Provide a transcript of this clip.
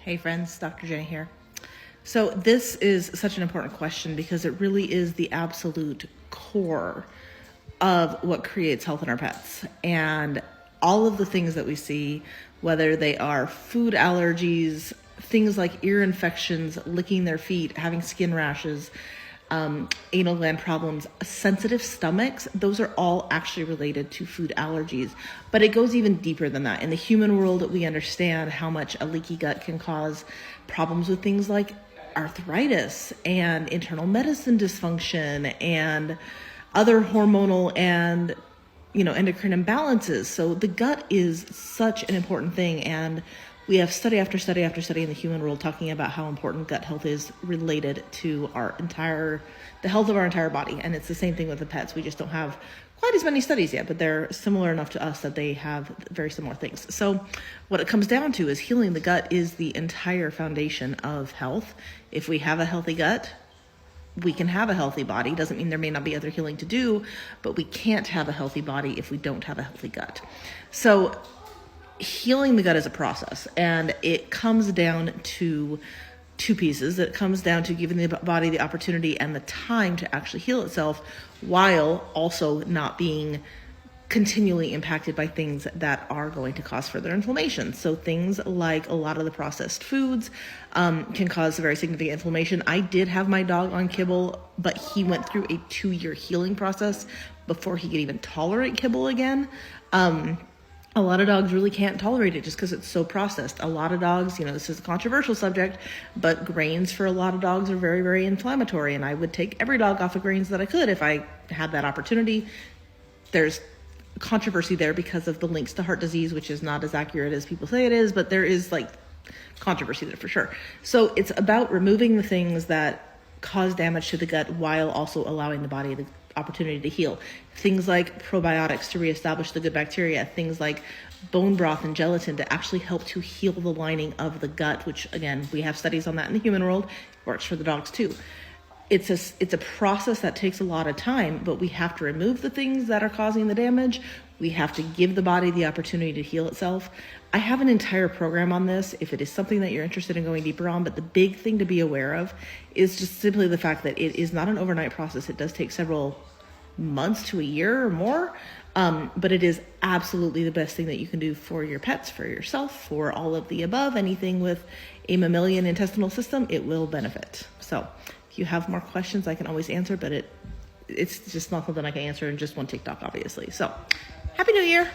Hey friends, Dr. Jenny here. So this is such an important question because it really is the absolute core of what creates health in our pets. And all of the things that we see, whether they are food allergies, things like ear infections, licking their feet, having skin rashes, anal gland problems, sensitive stomachs, those are all actually related to food allergies. But it goes even deeper than that. In the human world, we understand how much a leaky gut can cause problems with things like arthritis and internal medicine dysfunction and other hormonal and endocrine imbalances. So the gut is such an important thing, and we have study after study after study in the human world talking about how important gut health is related to the health of our entire body. And it's the same thing with the pets. We just don't have quite as many studies yet, but they're similar enough to us that they have very similar things. So what it comes down to is healing the gut is the entire foundation of health. If we have a healthy gut, we can have a healthy body. Doesn't mean there may not be other healing to do, but we can't have a healthy body if we don't have a healthy gut. So healing the gut is a process, and it comes down to two pieces. It comes down to giving the body the opportunity and the time to actually heal itself, while also not being continually impacted by things that are going to cause further inflammation. So things like a lot of the processed foods can cause very significant inflammation. I did have my dog on kibble, but he went through a 2-year healing process before he could even tolerate kibble again. A lot of dogs really can't tolerate it just because it's so processed. A lot of dogs, this is a controversial subject, but grains for a lot of dogs are very, very inflammatory. And I would take every dog off of grains that I could if I had that opportunity. There's controversy there because of the links to heart disease, which is not as accurate as people say it is, but there is controversy there for sure. So it's about removing the things that cause damage to the gut while also allowing the body the opportunity to heal. Things like probiotics to reestablish the good bacteria, things like bone broth and gelatin to actually help to heal the lining of the gut, which again, we have studies on that in the human world. It works for the dogs too. It's a process that takes a lot of time, but we have to remove the things that are causing the damage. We have to give the body the opportunity to heal itself. I have an entire program on this if it is something that you're interested in going deeper on, but the big thing to be aware of is just simply the fact that it is not an overnight process. It does take several months to a year or more, but it is absolutely the best thing that you can do for your pets, for yourself, for all of the above. Anything with a mammalian intestinal system, it will benefit. So if you have more questions, I can always answer, but it's just not something I can answer in just one TikTok, obviously. So Happy New Year.